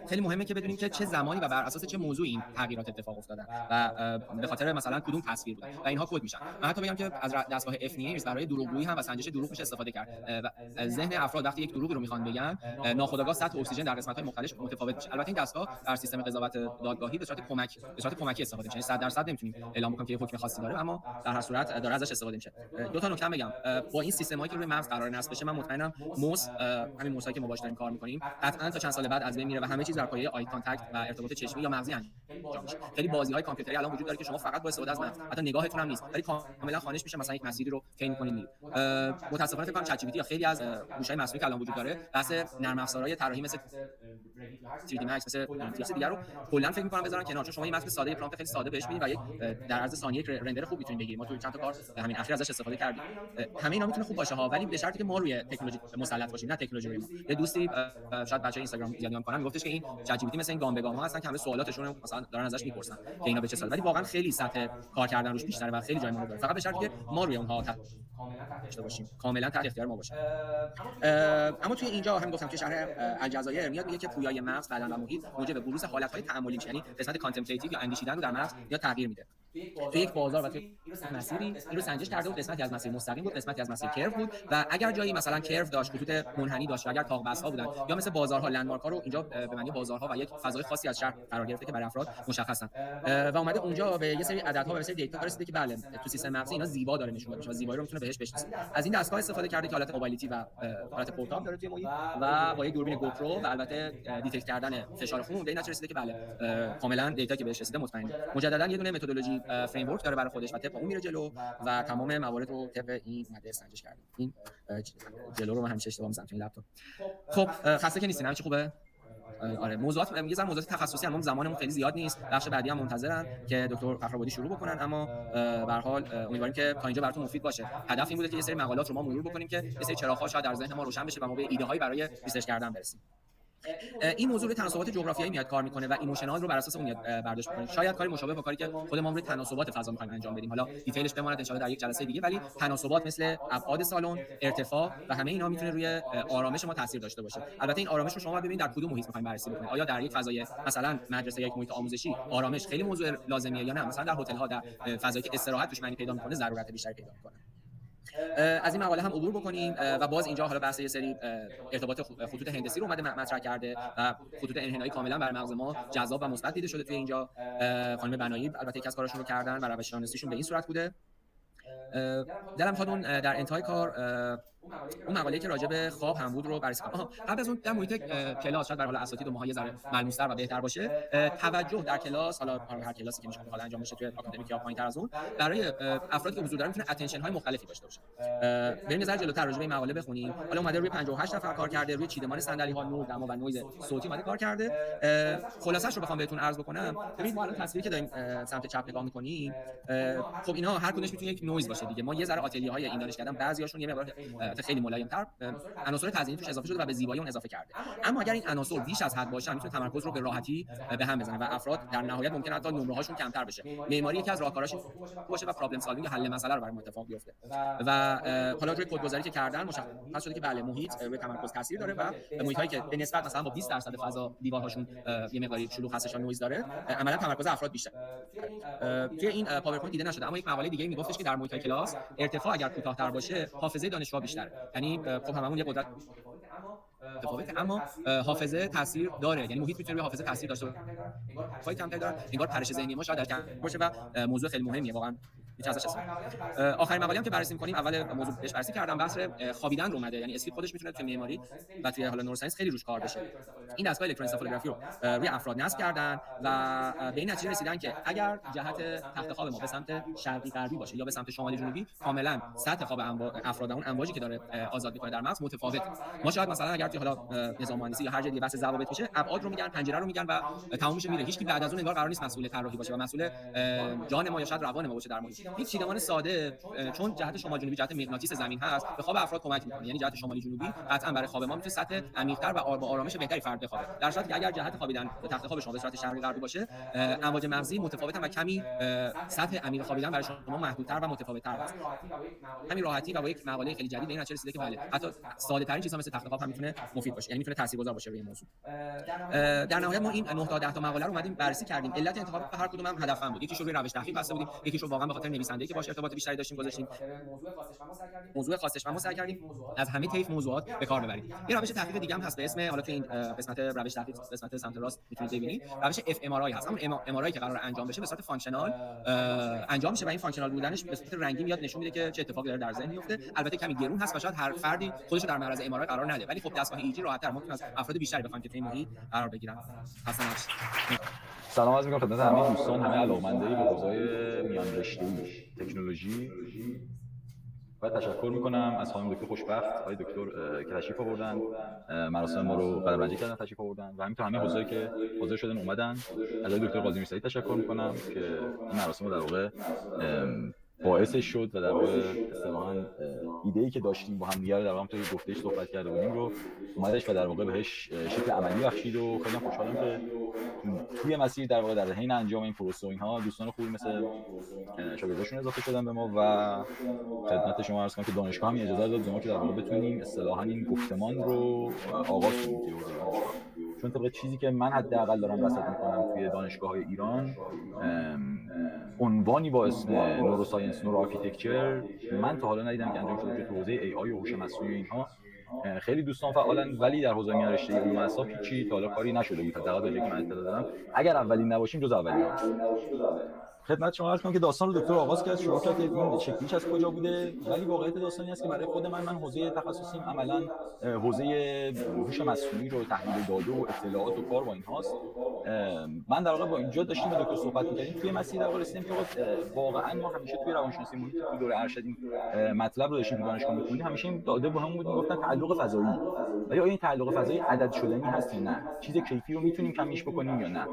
خیلی مهمه که بدونیم که چه زمانی و بر اساس چه موضوعی این تغییرات اتفاق افتادن و به خاطر مثلا کدوم تصویر بودن و اینها کد میشن. من حتی بگم که از دستگاه افنیرز برای دروغگویی هم و سنجش دروغ میشه استفاده کرد و ذهن افراد وقتی یک دروغی رو میخوان بگن ناخودآگاه سطح اکسیژن در قسمت‌های مختلف متفاوت میشه. البته این دستگاه در سیستم قضاوت دادگاهی به صورت کمکی استفاده میشه، 100% نمیتونیم اعلام کنیم که حکم خاصی داره اما در هر صورت داره ازش استفاده میشه. دو تا نکته بگم، با این سیستمایی که روی مغز قرار نصب بشه من مطمئنم موس، همین موسایی که ما باهاش داریم کار می‌کنیم، قطعاً تا چند سال بعد از بین میره و همه چیز در پایه آی کانتاکت و ارتباط چشمی یا مغزی انجام میشه. خیلی بازی‌های کامپیوتری الان وجود داره که شما فقط با استفاده از مغز، حتی نگاهتون هم نیست، ولی کاملا خانش میشه، مثلا یک مسیری رو طی می‌کنید میرید. متأسفانه فکر کنم چت جی پی تی یا خیلی از گوشه‌های مصنوعی که الان وجود داره بحث نرم افزارهای طراحی مثل 3D Max مثل فیکس دیگه رو کلا فکر می‌کنم بذارن کنار، چون شما یه متن ساده، یه پرامپت خیلی ساده بهش میدید و یک در عرض ثانیه یک رندر خوب می‌تونید بگیرید. ما تو چند تا کار همین اخیر ازش استفاده کردیم. همه اینا میتونه خوب باشه ها، ولی به شرطی که ما روی تکنولوژی مسلط باشیم، نه تکنولوژی روی ما. یه دوستی شاید بچه‌های اینستاگرام زیاد می‌کنن میگفتش که این چت جی پی تی مثل این گام به گام ها هستن که همه سوالاتشون رو مثلا دارن ازش می‌پرسن که اینا به چه سال، ولی واقعا خیلی سطح کار کردن روش بیشتره و خیلی جای ما داره، فقط به شرطی که ما روی اونها داشته باشیم، کاملا تحت اختیار ما باشه. اما توی اینجا هم گفتم که شهر الجزایر میاد میگه که پویای مغز، بدن و محیط موجب بروز حالت‌های تأملی میشه، یعنی قسمت کانتمپلیتیو یا اندیشیدن رو در مغز یا تغییر میده. توی یک بازار و توی مسیری این رو سنجش کرده بود. قسمتی از مسیر مستقیم بود، قسمتی از مسیر کرو بود و اگر جایی مثلا کرو داشت، خطوط منحنی داشت و اگر طاق‌بس‌ها بودن یا مثل بازارها لندمارک‌ها رو اینجا به معنی بازارها و یک فضای خاصی از شهر قرار گرفته که برای افراد مشخصن و اومده اونجا به یه سری عددها و یه سری دیتا رسیده که بله تو سیستم مغزی اینا زیبا داره نشون میده و زیبایی رو میتونه بهش بشناسه. از این دستگاه استفاده کرده که حالت موبایلیتی و حالت پورتابل داره توی محیط و با یک دوربین گوپرو و البته دیتکت کردن فشار خون به این نتیجه رسیده که بله کاملا دیتا که بهش رسیده مطمئنه. مجددا یه دونه متدولوژی فریم ورک داره برای خودش و طبق اون میره جلو و تمام موارد رو طبق این ماده سنجش کرده. این جلو رو من همیشه اشتباه می‌زنم تو این لپتاپ. خب خسته که نیستین، همه چی خوبه؟ آره موضوعات یه ذره موضوعات تخصصی هم زمانمون خیلی زیاد نیست. بخش بعدی هم منتظرن که دکتر فخرآبادی شروع بکنن، اما به هر حال امیدواریم که تا اینجا براتون مفید باشه. هدف این بوده که یه سری مقالات رو ما مرور بکنیم که یه سری چراغ‌ها شاید در ذهن ما روشن بشه و ما به ایده‌هایی برای ریسرچ کردن برسیم. این موضوع روی تناسبات جغرافیایی میاد کار میکنه و ایموشنال رو بر اساس اون برداشت میکنه. شاید کاری مشابه با کاری که خودمون روی تناسبات فضا میخوایم انجام بدیم، حالا دیتیلش بماند ان شاءالله در یک جلسه دیگه، ولی تناسبات مثل ابعاد سالن، ارتفاع و همه اینا میتونه روی آرامش ما تاثیر داشته باشه. البته این آرامش رو شما ببینید در کدوم محیط میخوایم بررسی بکنید. آیا در یک فضای مثلا مدرسه یا یک محیط آموزشی آرامش خیلی موضوع لازمیه یا نه مثلا در هتل ها، در فضایی که استراحت توش معنی پیدا میکنه ضرورت بیشتری پیدا میکنه. از این مقاله هم عبور بکنیم و باز اینجا حالا بحث یه سری ارتباط خطوط هندسی رو اومده مطرح کرده و خطوط انحنایی کاملا بر مغز ما جذاب و مثبت دیده شده توی اینجا. خانم بنایی البته یک از کاراشون رو کردن و روش شناسیشون به این صورت بوده. دلم می‌خواد اون در انتهای کار اون مقاله‌ای که راجع به خواب هم بود رو بررسی کنم. قبل از اون در محیط کلاس شاید برای حال اساتید و ماها یه ذره ملموس‌تر و بهتر باشه. توجه در کلاس، حالا هر کلاسی که میشه انجام بشه توی آکادمیک یا پایین‌تر از اون، برای افرادی که حضور دارن میتونه اتنشن‌های مختلفی داشته باشه. بریم یه ذره جلوتر راجع به این مقاله بخونیم. حالا اومده روی 58 نفر کار کرده، روی چیدمان صندلی‌ها، نور، دما و نویز صوتی اومده کار کرده. خلاصه‌اش رو بخوام بهتون عرض بکنم، ببینید ما الان تصویری که داریم سمت چپ نگاه می‌کنیم، خب اینا هر کدومش میتونه یک نویز باشه دیگه. ما یه ذره آتلیه‌های این دانشکده‌ان بعضی‌هاشون یه مقدار خیلی ملایم‌تر عناصر تزیینی توش اضافه شده و به زیبایی اون اضافه کرده. اما اگر این عناصر بیش از حد باشن میتونه تمرکز رو به راحتی به هم بزنه و افراد در نهایت ممکنه حتی نمره‌هاشون کمتر بشه. معماری یکی از راهکاراش باشه و پرابلم سالوینگ، حل مسئله رو برای ما اتفاق بیفته. و حالا روی کدگذاری که کردن مشخص شده که بله محیط روی تمرکز تاثیر داره و محیط‌هایی که به نسبت مثلا با 20% فضا دیوارهاشون یه مقداری شلوغ هستش یا نویز داره، عملاً تمرکز افراد بیشتر. توی این پاورپوینت دیده نشده، اما یک مقاله دیگه میگفتش که در محیط‌های کلاس ارتفاع اگر کوتاه‌تر باشه حافظه دانشجوها بیشتره. یعنی خب هممون یه قدرت متفاوته اما حافظه تاثیر داره، یعنی محیط میتونه روی حافظه تاثیر داشته باشه. کمتر داره انگار پرش ذهنی ما شاید در کم باشه و موضوع خیلی مهمیه واقعا. آخرین مقاله هم که بررسی می‌کنیم، اول موضوع بهش بررسی کردم، بحث خوابیدن رو اومده. یعنی اسلیپ خودش میتونه توی معماری و توی حالا نوروساینس خیلی روش کار بشه. این دستگاه الکتروانسفالوگرافی رو روی افراد نصب کردن و به این نتیجه رسیدن که اگر جهت تخت خواب ما به سمت شرقی غربی باشه یا به سمت شمالی جنوبی، کاملا سطح خواب افراد اون امواجی که داره آزاد می‌کنه در مغز متفاوته. ما شاید مثلا اگر توی حالا نظام مهندسی یا هر جای دیگه بحث ضوابط میشه، ابعاد رو میگن، پنجره رو میگن و تموم میشه میره. هیچ کی بعد از اون انگار قرار نیست مسئول طراحی باشه و مسئول جان ما یا شاید روان ما باشه در محیط. یک چیدمان ساده چون جهت شمال جنوبی جهت مغناطیس زمین هست به خواب افراد کمک میکنه. یعنی جهت شمالی جنوبی قطعا برای خواب ما میتونه سطح عمیق‌تر و با آرامش بهتری فرد بخوابه. در صورتی که اگر جهت خوابیدن به تخت خواب شما به صورت شرقی غربی باشه، امواج مغزی متفاوتن و کمی سطح عمیق خوابیدن برای شما محدودتر و متفاوت‌تر است. همین راحتی و با یک مقاله خیلی جدید به این نتیجه رسیده که بله حتی ساده ترین چیزا مثل تخت خواب هم میتونه مفید باشه، یعنی میتونه تاثیرگذار باشه روی این موضوع. در نهایت ما این 9 تا 10 تا مقاله رو اومدیم بررسی کردیم. علت انتخاب هر کدوم هم هدفم بود. یکیش رو روی روش تحقیق بسته بودیم، یکیش رو واقعا به خاطر نویسنده‌ای که باشه ارتباط بیشتری داشتیم گذاشتیم. موضوع خاصش ما سعی کردیم از همه طیف موضوعات به کار ببریم. یه روش تحقیق دیگه هم هست به اسم، حالا تو این قسمت روش تحقیق قسمت سمت راست میتونید ببینید، روش اف ام آر آی هست. همون ام آر آی که قرار انجام بشه به صورت فانکشنال انجام میشه و این فانکشنال بودنش به صورت رنگی میاد نشون میده که چه اتفاقی داره در ذهن میفته. البته کمی گرون هست و شاید هر فردی خودش رو در معرض ام آر آی قرار نده، ولی خب دستگاه ای جی راحت‌تر ممکن است افراد بیشتری بخوان که تو این محیط قرار بگیرن. سلام عرض می‌کنم خدمت همه دوستان، همه علاقه‌مندای به حوزه میان رشته‌ای تکنولوژی و تشکر می‌کنم از خانم دکتر خوشبخت، آقای دکتر که تشریف آوردن، مراسم ما رو قدم‌رنجی کردن، تشریف آوردن و همینطور همه حوزه‌ای که حاضر شدن اومدن. از آقای دکتر قاضی میرسایی تشکر می‌کنم که این مراسم رو در واقع باعثش شد و در واقع اصطلاحاً ایده‌ای که داشتیم با هم دیگه رو در واقع توی گفتش صحبت کرده بودیم رو اومدش و در واقع بهش شکل عملی بخشید و خیلی خوشحالم که توی مسیر در واقع در حین انجام این پروسه و اینها دوستان خوبی مثل شاگرداشون اضافه شدن به ما و خدمت شما عرض کنم که دانشگاه هم اجازه داد به ما که در واقع بتونیم اصطلاحاً این گفتمان رو آغاز کنیم توی حوزه دانشگاه. چون طبق چیزی که من حداقل دارم رصد می‌کنم توی دانشگاه‌های ایران عنوانی با اسم نوروساینس، نورو آرکیتکچر من تا حالا ندیدم که انجام شده که تو حوزه ای آی و هوش مصنوعی اینها خیلی دوستان فعالن، ولی در حوزه میان رشته علوم اعصاب هیچی تا حالا کاری نشده بود. حداقل تا که من اطلاع دارم اگر اولین نباشیم جز اولی‌ها. خدمت شما عرض کنم که داستان رو دکتر آغاز کرد، شروع کرد که این شکلیش از کجا بوده، ولی واقعیت داستانی است که برای خود من حوزه تخصصیم عملاً حوزه هوش مصنوعی رو، تحلیل داده و اطلاعات و کار با اینهاست. من در واقع با اینجا داشتیم با دکتر صحبت می‌کردیم توی مسیر در واقع رسیدیم که واقعاً ما همیشه توی روانشناسی محیط تو دوره ارشد این مطلب رو داشتیم تو دانشگاه می‌خوندیم، همیشه این داده به همون بود میگفتن تعلق فضایی. ولی آیا این تعلق فضایی عدد شدنی هست یا نه؟ چیز کیفی رو میتونیم کمیش بکنیم یا نه؟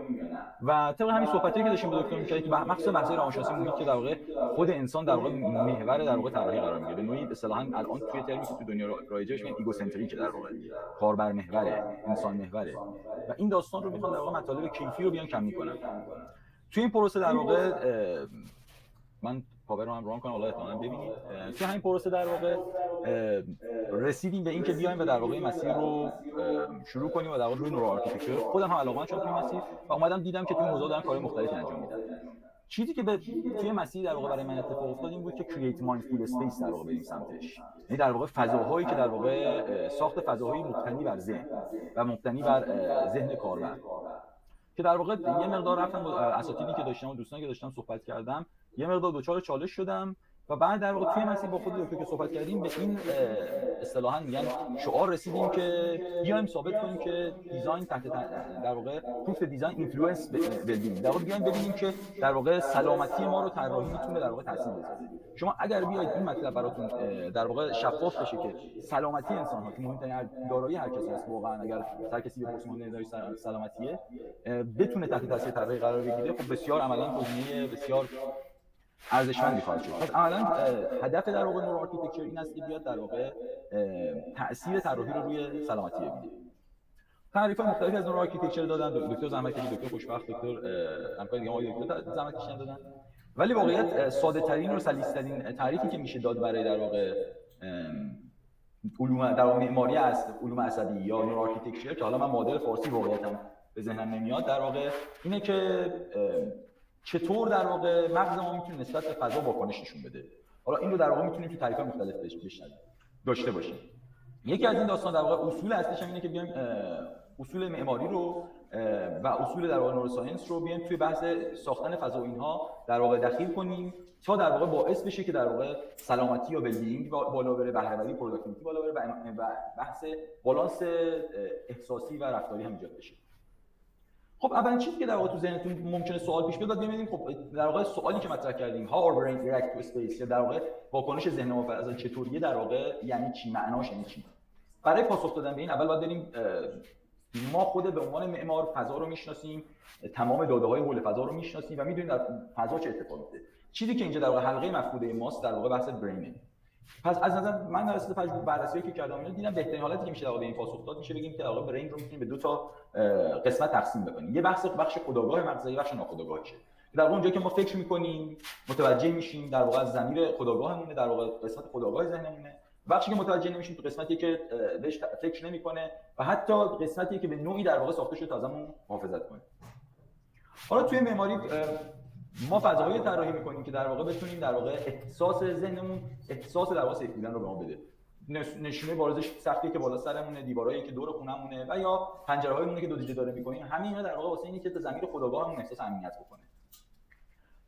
و طبق همین صحبتی که داشتیم با دکتر می‌کردیم که مخصوصا بحث روانشناسی محیط که در واقع خود انسان در واقع محور در واقع طراحی قرار می‌گیره. به نوعی اصطلاحاً الان توی ترمی که تو دنیا رایجه میگن ایگوسنتریک، در واقع کاربر محوره، انسان محوره. و این داستان رو می‌خوان در واقع مطالب کیفی رو بیان کم می‌کنن. توی این پروسه در واقع من کاور رو هم ران کنم، احتمالاً ببینید. توی همین پروسه در واقع رسیدیم به این که بیایم و در واقع مسیر رو شروع کنیم و در واقع روی نورو آرکیتکچر خودم هم علاقه‌مند شدم توی مسیر و اومدم دیدم که توی این حوزه دارن کارهای مختلفی انجام میدن. چیزی که توی مسیر در واقع برای من اتفاق افتاد این بود که کرییت مایندفول اسپیس در واقع بریم سمتش. یعنی در واقع فضاهایی که در واقع ساخت فضاهایی مبتنی بر ذهن و مبتنی بر ذهن کاربر، که در واقع یه مقدار رفتم با اساتیدی که داشتم و دوستانی که داشتم صحبت کردم، یه مقدار دچار چالش شدم و بعد در واقع توی مسیر با خود دکتر که صحبت کردیم به این اصطلاحاً میگن شعار رسیدیم که بیایم ثابت کنیم که دیزاین تحت در واقع پروف دیزاین اینفلوئنس بلدینگ، در واقع بیایم ببینیم که در واقع سلامتی ما رو طراحی میتونه در واقع تاثیر بذاره. شما اگر بیاید این مطلب براتون در واقع شفاف بشه که سلامتی انسان ها که مهمترین دارایی هر کسی است، واقعا اگر هر کسی بپرسه مهمترین دارایی سلامتیه بتونه تحت تاثیر طراحی قرار بگیره، خب بسیار عملاً گزینه بسیار ارزشمندی خواهد شد. پس عملاً هدف در واقع نورو آرکیتکچر این است که بیاد در واقع تأثیر طراحی رو روی سلامتی ببینه. تعریف مختلفی از نورو آرکیتکچر دادن، دکتر زحمت کشید، دکتر خوشبخت، دکتر همکار دیگه آقای دکتر زحمت کشیدن دادن، ولی واقعیت ساده ترین و سلیس ترین تعریفی که میشه داد برای در واقع علوم در واقع معماری است، علوم عصبی یا نورو آرکیتکچر که حالا من مدل فارسی واقعیتاً به ذهنم نمیاد، در واقع اینه که چطور در واقع مغز ما میتونه نسبت به فضا واکنش نشون بده. حالا این رو در واقع میتونیم تو تعریف‌های مختلف داشته باشیم. یکی از این داستان در واقع اصول اصلیش اینه که بیایم اصول معماری رو و اصول در واقع نوروساینس رو بیایم توی بحث ساختن فضا و اینها در واقع دخیل کنیم تا در واقع باعث بشه که در واقع سلامتی یا ولبینگ بالا بره، بهره‌وری، پروداکتیویتی بالا بره و بحث بالانس احساسی و رفتاری هم ایجاد بشه. خب اولین چیزی که در واقع تو ذهنتون ممکنه سوال پیش بیاد ببینیم خب در واقع سوالی که مطرح کردیم how our brain react to space یا در واقع واکنش ذهن ما فضا چطوریه، در واقع یعنی چی، معناش یعنی چی. برای پاسخ دادن به این اول باید بریم ما خود به عنوان معمار فضا رو میشناسیم، تمام داده‌های حول فضا رو میشناسیم و میدونیم در فضا چه اتفاقی میفته. چیزی که اینجا در واقع حلقه مفقوده ماست در واقع بحث برینه. پس از نظر من در اصل بررسی‌ای که کردم دیدم بهترین حالتی که میشه در واقع این پاسخ داد میشه بگیم که در واقع برین رو میتونیم به دو تا قسمت تقسیم بکنیم. یه بخش خودآگاه مغزی، بخش ناخودآگاهشه. در واقع اونجایی که ما فکر می‌کنیم، متوجه میشیم در واقع از ضمیر خودآگاهمونه، در واقع قسمت خودآگاه ذهنمونه. بخشی که متوجه نمیشیم تو قسمتی که بهش فکر نمی‌کنه و حتی قسمتی که به نوعی در واقع ساخته شده تا ازمون محافظت کنه. حالا توی معماری ما فضاهایی طراحی می‌کنیم که در واقع بتونیم در واقع احساس ذهنمون احساس در واقع سیف بودن رو به ما بده. نشونه بارزش سقفی که بالا سرمونه، دیوارایی که دور خونمونه و یا پنجره‌هایمونه که دو دیده داره می‌کنیم، همه اینا در واقع واسه اینه که ضمیر خودآگاهمون احساس امنیت بکنه.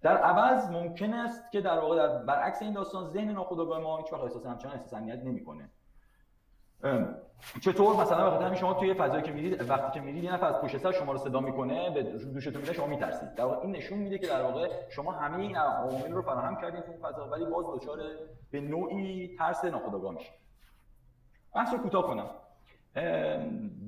در عوض ممکن است که در واقع برعکس این داستان ذهن ناخودآگاه ما هیچ وقت احساس امنیت نمی‌کنه. چطور؟ مثلا وقتی همین شما توی فضایی که میرید، وقتی که میرید یه نفر از پشت سر شما رو صدا میکنه، به دوشتون میاد، شما میترسید. در واقع این نشون میده که در واقع شما همه این عوامل رو فراهم کردین تو فضا، ولی باز دچار به نوعی ترس ناخودآگاه میشید. بحث رو کوتاه کنم.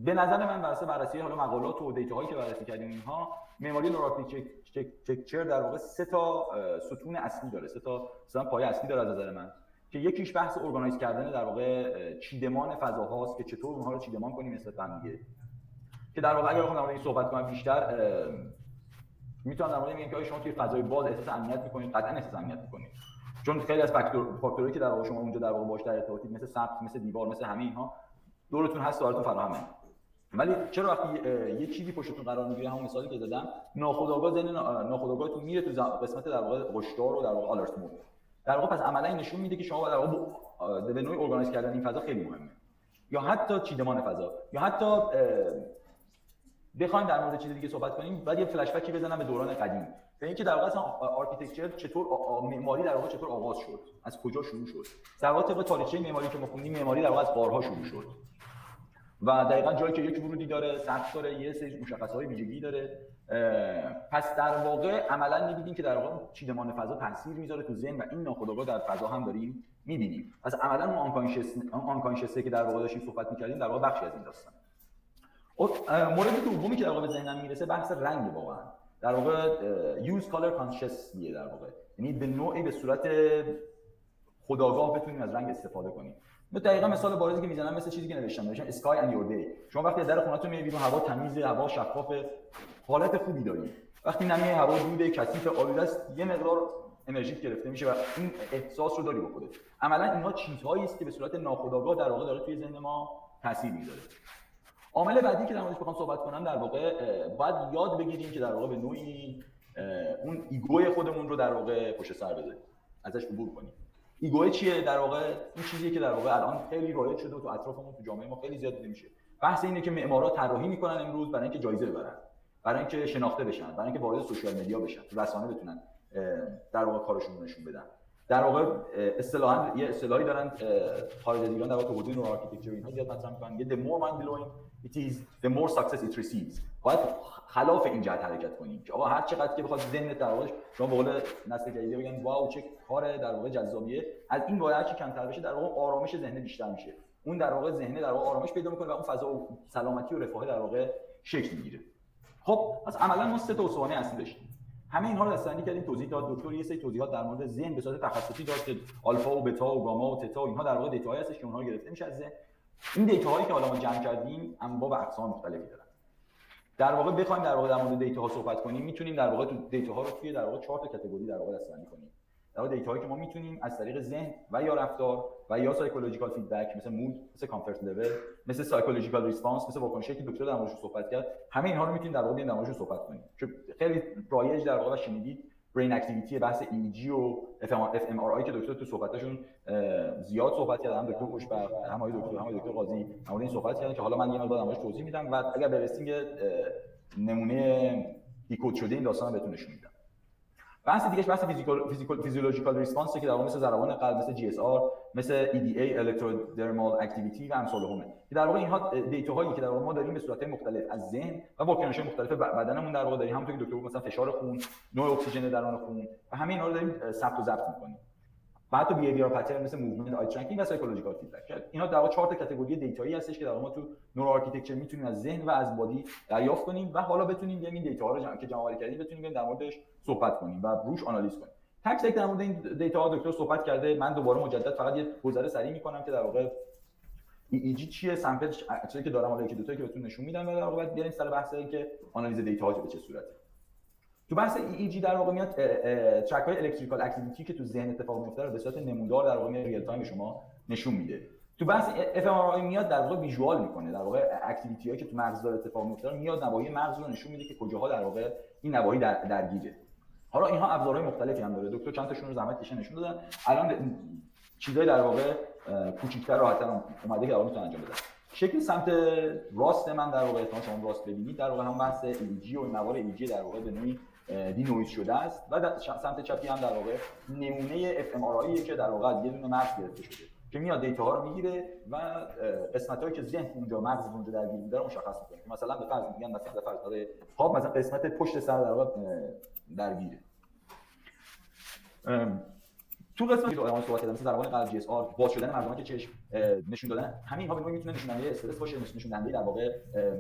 به نظر من واسه بررسی حالا مقالات و دیتاهایی که بررسی کردیم اینها، معماری نورو آرکیتکچر در واقع سه تا ستون اصلی داره، سه تا پایه اصلی داره از نظر من. که یکیش بحث ارگانایز کردن در واقع چیدمان فضاهاست که چطور اونها رو چیدمان کنیم نسبت به هم دیگه. که در واقع اگر بخوام در مورد این صحبت کنم بیشتر میتونم در مورد اینکه شما توی فضای باز احساس امنیت می‌کنید، قطعاً احساس امنیت می‌کنید. چون خیلی از فاکتورایی که در واقع شما اونجا در واقع باهاش در ارتباطید، مثل سقف، مثل دیوار، مثل همه اینها دورتون هست، دورتون فراهمه. ولی چرا وقتی یه چیزی پشتتون قرار میگیره، همون مثالی که زدم، ناخودآگاه ذهن ناخودآگاهتون میره تو قسمت در واقع هشدار و در واقع آلرت مود. در واقع پس عملا این نشون میده که شما در واقع به نوعی ارگانایز کردن این فضا خیلی مهمه، یا حتی چیدمان فضا، یا حتی بخوایم در مورد چیز دیگه صحبت کنیم، بعد یه فلش بکی بزنم به دوران قدیم، به اینکه در واقع اصلا آرکیتکچر چطور، معماری در واقع چطور آغاز شد، از کجا شروع شد. در واقع طبق تاریخچه معماری که ما خوندیم، معماری در واقع از غارها شروع شد و دقیقاً جایی که یک ورودی داره، سقف داره، یه سری مشخصات ویژگی داره. پس در واقع عملاً می‌بینیم که در واقع چیدمان فضا تاثیر میذاره تو ذهن و این ناخودآگاه در فضا هم داریم می‌بینیم. پس عملاً اون آنکانشس که در واقع داشتیم صحبت می‌کردیم در واقع بخشی از این داستان. مورد دومی که در واقع به ذهنم میرسه بحث رنگ، واقعا در واقع یوز کالر کانشسیه، در واقع یعنی به نوعی به صورت خودآگاه بتونیم از رنگ استفاده کنیم. من دقیقاً مثال بارزی که میزنم مثل چیزی که نوشتم اسکای اند یور دی. شما وقتی در خونه‌تون میای بیرون، هوا تمیزه، هوا شفافه، حالت خوبی دارید. وقتی نمیای هوا دوده، کثیف، آلوده است، یه مقدار انرژی گرفته میشه و این احساس رو داری با خودت. عملاً اینها چیزهایی است که به صورت ناخودآگاه در واقع داره توی ذهن ما تاثیر میذاره. عامل بعدی که در موردش بخوام صحبت کنم، در واقع باید یاد بگیریم که در واقع به نوعی اون ایگوی خودمون رو در واقع پشت سر بذاریم، ازش عبور کنیم. ایگو چیه؟ در واقع این چیزیه که در واقع الان خیلی رایج شده و تو اطرافمون، تو جامعه ما خیلی زیاد دیده میشه. بحث اینه که معمارا طراحی میکنن امروز برای اینکه جایزه ببرن، برای اینکه شناخته بشن، برای اینکه وارد سوشال مدیا بشن، تو رسانه بتونن در واقع کارشون رو نشون بدن. در واقع اصطلاحاً یه اصطلاحی دارن خارج از ایران در واقع تو حوزه نور آرکیتکچر اینها زیاد مطرح میکنن، یه the more mind blowing it is the more success it receives. باید خلاف این جهت حرکت کنیم که آقا هر چقدر که بخواد ذهنت در واقع، شما به قول نسل جدید بگن واو چه کار در واقع جذابیه، از این باید چی کمتر بشه، در واقع آرامش ذهن بیشتر میشه. اون در واقع ذهن در واقع آرامش پیدا میکنه و اون فضا و سلامتی و رفاه در واقع شکل میگیره. خب پس عملاً ما سه تا اسطوانه اصلی داشتیم. همه اینها رو دسته‌بندی کردیم، توضیح داد دکتر، یه سری توضیحات در مورد ذهن به صورت تخصصی داد که آلفا و بتا و گاما و تتا و اینها در واقع دیتاهایی هستش که اونها گرفته میشه از ذهن. این دیتاهایی که حالا ما جمع کردیم انواع و اقسام مختلفی دارن. در واقع بخوایم در واقع در مورد دیتاها صحبت کنیم، میتونیم در واقع تو دیتاها رو توی در واقع 4 تا کاتگوری در واقع دسته‌بندی کنیم. در واقع دیتاهایی که ما میتونیم از طریق ذهن و یا رفتار و یا سایکولوژیکال فیدبک، مثل مود، مثل کامفورت لول، مثل سایکولوژیکال ریسپانس، مثل واکنشی که دکتر در موردش صحبت کرد، همه اینها رو میتونیم در واقع در موردش صحبت کنیم. که خیلی رایج در واقع شنیدید برین اکتیویتی، بحث EEG و fMRI که دکتر تو صحبتاشون زیاد صحبت کردن، هم دکتر خوشبخت، هم آقای دکتر قاضی در مورد این صحبت کردن که حالا من یه مقدار در موردش توضیح میدم و اگر برسیم یه نمونه دیکود شده این داستان رو بهتون نشون میدم. بحث دیگهش بحث فیزیولوژیکال ریسپانس که در واقع مثل ضربان قلب، مثل GSR، مثل EDA الکترودرمال اکتیویتی و امثال همه، که در واقع اینها دیتاهایی که در واقع ما داریم به صورت مختلف از ذهن و واکنش‌های مختلف بدنمون در واقع داریم، همونطور که دکتر مثلا فشار خون، نوع اکسیژن درون خون و همه اینا رو داریم ثبت و ضبط می‌کنیم. بعد تو بیهیویر پترن مثل موومنت، آی ترکینگ و سایکولوژیکال فیدبک، اینا در واقع 4 تا کاتگوری دیتایی هستش که در واقع ما تو نورو آرکیتکچر میتونیم از ذهن و از بادی دریافت کنیم و حالا بتونیم بیایم این دیتا رو که جمع آوری کردیم بتونیم در موردش صحبت کنیم و روش آنالیز کنیم. تک در مورد این دیتا دکتر صحبت کرده، من دوباره مجدد فقط یه گذره سریع می‌کنم که در واقع EEG چیه، سامپل چیزی که دارم حالا یکی دو تا که بهتون نشون میدم و در واقع بیاریم سر بحث این که آنالیز دیتا به چه صورته. تو بحث EEG در واقع میاد ترک های الکتریکال اکتیویتی که تو ذهن اتفاق میفته رو به صورت نمودار در واقع ریل تایم به شما نشون میده. تو بحث fMRI میاد در واقع ویژوال میکنه، در واقع اکتیویتی هایی که تو مغز داره اتفاق میفته میاد نواحی مغز رو نشون میده که کجاها در واقع این نواحی درگیره. حالا اینها ابزارهای مختلفی هم داره، دکتر چند تاشون رو زحمت کشیدن نشون دادن. الان چیزای در واقع کوچیک‌تر راحت‌تر اومده که الان میتونن انجام بدن. شکل سمت راست من در واقع شما راست ببینید، در واقع هم بحث EEG و نوار EEG در واقع به نوعی دینویز شده است و سمت چپی هم در واقع نمونه fMRI که در واقع از یه دونه مغز گرفته شده که میاد دیتاها رو میگیره و قسمتایی که ذهن اونجا مغز اونجا درگیر بوده رو مشخص می‌کنه. مثلا به فرض میگن مثلا به فرض برای خواب مثلا قسمت پشت سر در واقع درگیره. تو قسمتی که آدم‌ها صحبت کردن مثل ضربان قلب، GSR، باز شدن مردم که چشم نشون دادن، همین اینها به نوعی میتونه نشون دهنده استرس باشه، نشون دهنده در واقع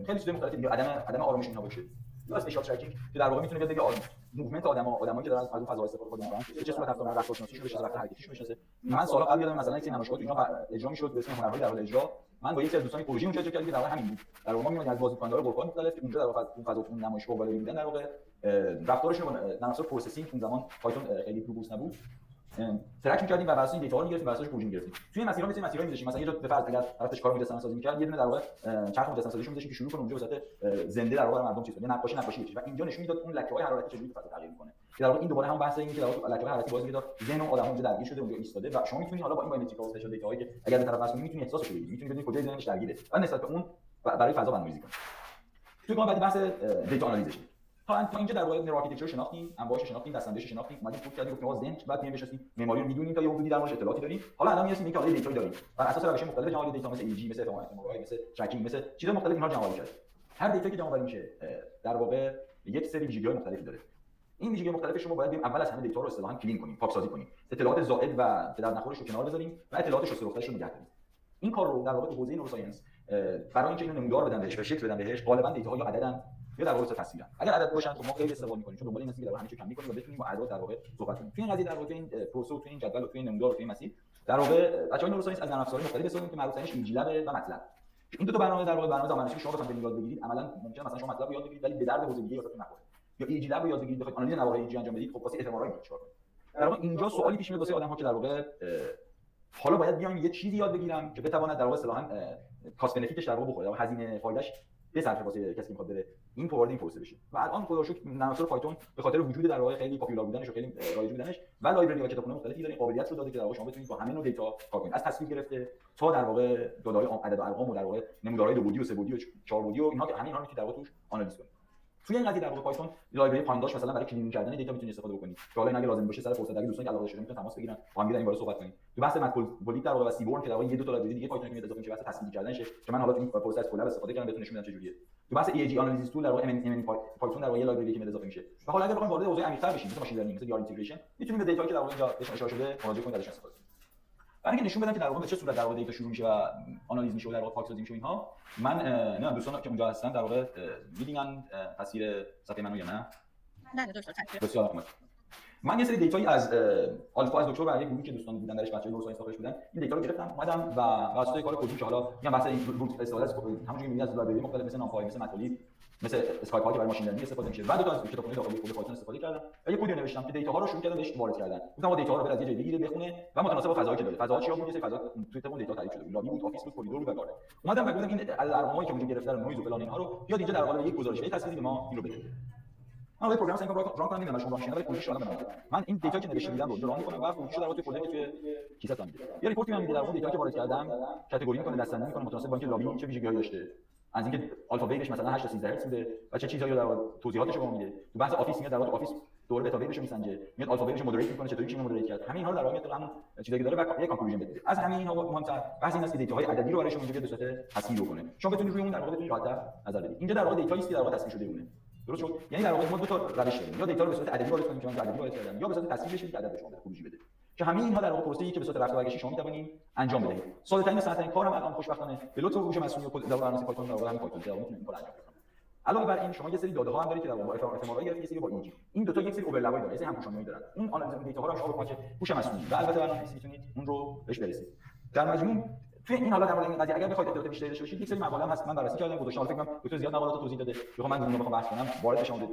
خیلی چیزای مختلفی یا عدم آرامش اینها باشه. یا اسپیشال ترکینگ که در واقع میتونه بگه موومنت آدمایی که دارن از اون فضا استفاده می‌کنن چه صورت رفتارشون بشه، رفتار حرکتیشون بشه. من سوالا قبل یادم مثلا یک نمایشگاه اینا اجرا می‌شد به اسم هنرهای در حال اجرا، من با یک سری دوستان پروژه اونجا اجرا کردیم که در واقع همین بود. در واقع ما می‌اومدیم از بازیکن‌ها گل‌ها مختلف اونجا در واقع اون فضا اون نمایشگاه بالا می‌دیدن، در واقع رفتارشون نرم افزار پروسسینگ اون زمان پایتون خیلی پروگرس نبود ترک می‌کردیم و واسه این دیتا رو می‌گرفتیم واسه خروجی می‌گرفتیم. توی مسیرها مثل مسیرها می‌ذاشتیم، مثلا یه جا به فرض اگر طرفش کار مجسمه سازی می‌کرد یه دونه در واقع چرخ مجسمه سازیشو می‌ذاشتیم که شروع کنه اونجا وسط زنده در واقع مردم چیز کنه، نقاشی بشه و اینجا نشون میداد اون لکه‌های حرارتی چجوری فضا تغییر می‌کنه. که در واقع این دوباره هم بحث اینه که در واقع لکه‌های حرارتی باعث می‌شه ذهن اون آدم اونجا درگیر شده اونجا ایستاده و شما می‌تونی حالا با این بایومتریک اسپیشال دیتاهایی که اگر به طرف وصل کنی می‌تونی احساسش رو بگیری، می‌تونی بدونی کجای ذهنش درگیره و نسبت به اون برای فضا برنامه‌ریزی کنی. توی بعد بحث دیتا آنالیزش تا اینجا در واقع نرو آرکیتکچر شناختیم، انواعش شناختیم، دست‌اندازش شناختیم، اومدیم فوت کردیم گفتیم ذهن بعد میایم بشناسیم، معماری رو میدونیم تا یه حدودی در موردش اطلاعاتی داریم. حالا الان میرسیم که حالا دیتایی داریم. بر اساس روش مختلف جمع دیتا مثل ایجی، مثل FMRI، مثل ترکینگ، مثل چیزای مختلف اینها جمع آوری کردیم. هر دیتایی که جمع آوری میشه در واقع یک سری ویژگی‌های مختلفی داره. این ویژگی‌های مختلف شما باید اول از همه دیتا رو اصطلاحاً کلین کنیم، پاکسازی کنیم. اطلاعات زائد و به درد نخورش رو کنار بذاریم و اطلاعات شسته رفته‌اش رو نگه داریم. این کار رو در واقع تو حوزه نوروساینس برای اینکه اینو نمودار بدن بهش و شکل بدن بهش غالبا دیتاها یا عددن یا در واقع تصویرن. اگر عدد باشن خب ما خیلی استفاده می‌کنیم چون دنبال این هستیم که در واقع همه چی کم می‌کنیم و بتونیم با اعداد در واقع صحبت کنیم. تو این قضیه در واقع این پروسه و تو این جدول و تو این نمودار و تو این مسیر در واقع بچه‌های نوروساینس از نرم افزارهای مختلف استفاده که معروف ترینش ایجی لب و مطلب. این دو تا برنامه در واقع برنامه زمانشی شما بخواید یاد بگیرید عملاً ممکنه مثلا شما مطلب رو یاد بگیرید ولی به درد حوزه دیگه واسهتون نخوره. یا ایجی لب رو یاد بگیرید بخواید آنالیز نواحی ایجی انجام بدید خب واسه اعتمارای چیکار کنید. در واقع اینجا سوالی پیش میاد واسه آدم‌ها که در واقع حالا باید بیام یه چیزی یاد بگیرم که بتواند در واقع اصطلاحاً کاست بنفیتش در واقع بخوره یا هزینه فایدهش بصرفه واسه کسی که میخواد بره این فورواردینگ پروسه بشه. و الان خدا رو شکر نرم افزار پایتون به خاطر وجود در واقع خیلی پاپولار بودنش و خیلی رایج بودنش و لایبرری و کتابخونه مختلفی داره قابلیت رو داده که در واقع شما بتونید با همه نوع دیتا کار کنید، از تصویر گرفته تا در واقع داده‌های عدد و ارقام و در واقع نمودارهای 2 بعدی و 3 بعدی و 4 بعدی و اینها که همه اینها رو میتونید در واقع توش آنالیز کنید. توی این قضیه در واقع پایتون لایبرری پانداش مثلا برای کلین کردن دیتا میتونید استفاده بکنید که حالا اگه لازم باشه سر فرصت اگه دوستان علاقه داشته میتونن تماس بگیرن با هم دیگه این باره صحبت کنیم. تو بحث متبولیک در واقع و سیبورن که در واقع یه دو تا لایبرری دیگه پایتون که میاد اضافه میشه واسه تصویر کردنشه که من حالا تو این پروسه از کلاب استفاده کردم بهتون نشون میدم چجوریه. تو بحث ایجی آنالیز تول در واقع پایتون در واقع یه لایبرری که میاد اضافه میشه. و حالا اگه بخوایم وارد حوزه عمیق‌تر بشیم مثل ماشین لرنینگ مثل یار اینتگریشن میتونیم به دیتایی که در واقع اینجا بهش اشاره شده مراجعه کنیم درش استفاده کنیم. برای اینکه نشون بدم که در واقع به چه صورت در واقع دیتا شروع میشه و آنالیز میشه و در واقع پاکسازی میشه اینها من نه دوستان که اونجا هستن در واقع می‌بینن تصویر صفحه منو یا نه؟ نه دکتر بسیار عالی. من یه سری دیتایی از آلفا از دکتر برای گروهی که دوستان بودن درش بچه‌های نورساینس داخلش بودن این دیتا رو گرفتم اومدم و واسطه کار کدی که حالا میگم بحث این روت استفاده از همونجوری که می‌بینید از لایبرری مختلف مثل نام‌فایل مثل مطالب مثل اسکایپ که برای ماشین لرنینگ استفاده میشه بعد از کتابخونه داخلی خود پایتون استفاده کردم و یه کدی نوشتم که دیتاها رو شروع کردم بهش وارد کردن گفتم آقا دیتا رو از یه جای بگیره بخونه و متناسب با فضایی که داره فضا چیا بود یه سری فضا توی اون دیتا تعریف شده بود لابی بود آفیس بود کوریدور بود و غیره اومدم و گفتم این ارقامایی که اونجا گرفته رو نویز و فلان اینها رو بیاد اینجا در قالب یک گزارش تصویری ما این رو بده من روی پروگرام سنگ ران کنم نمیدونم شما ماشین ولی کلیش رو من این دیتا که نوشته بودم رو ران می‌کنم و فوقش در واقع توی فولدر توی کیسه‌ام میده یه ریپورتی من میده در واقع دیتا که وارد کردم کاتگوری می‌کنه دسته‌بندی می‌کنه متناسب با اینکه لابی چه ویژگی‌هایی داشته از اینکه آلفا ویوش مثلا 8 تا 13 هرتز بوده و چه چیزایی رو در واقع توضیحاتش رو میده تو بحث آفیس میاد در واقع آفیس دوره بتا ویوش میسنجه میاد آلفا ویوش مودریت می‌کنه چطوری چی مودریت کرد همین اینها رو در واقع میاد همون چیزایی که داره و یک کانکلوژن بده از همین اینها مهمتر بحث این است که دیتاهای عددی رو برای شما اینجا به صورت تصویر کنه شما بتونید روی اون در واقع بتونید راحت‌تر نظر بدید اینجا در واقع دیتایی است که در واقع تصویر شده اونه درست شد یعنی در واقع ما دو تا روش داریم یا دیتا رو به صورت عددی وارد کنیم که من عددی وارد کردم یا به صورت تصویر بشه که عدد به شما خروجی بده که همه اینها در واقع پروسه‌ای که به صورت رفت و برگشت شما می‌توانید انجام بدهید ساده‌ترین و ساده‌ترین کارم الان خوشبختانه به لطف هوش مصنوعی و در برنامه پایتون در واقع همین پایتون می‌تونید این کارو انجام بدید علاوه بر این شما یه سری داده‌ها هم دارید که در واقع FMRI گرفته یه سری با ایجی این دو تا یک سری اورلپی داره یه سری همپوشانی دارن اون آنالیز دیتاها رو شما با که هوش مصنوعی و البته برنامه‌نویسی می‌تونید اون رو بهش برسید در مجموع توی این حالا در مورد این قضیه اگر بخواید اطلاعات بیشتری داشته باشید یک سری مقاله هم هست من بررسی کردم گذاشتم فکر کنم دکتر زیاد مقالات توضیح داده بخوام من اون رو بخوام بحث کنم وارد بشم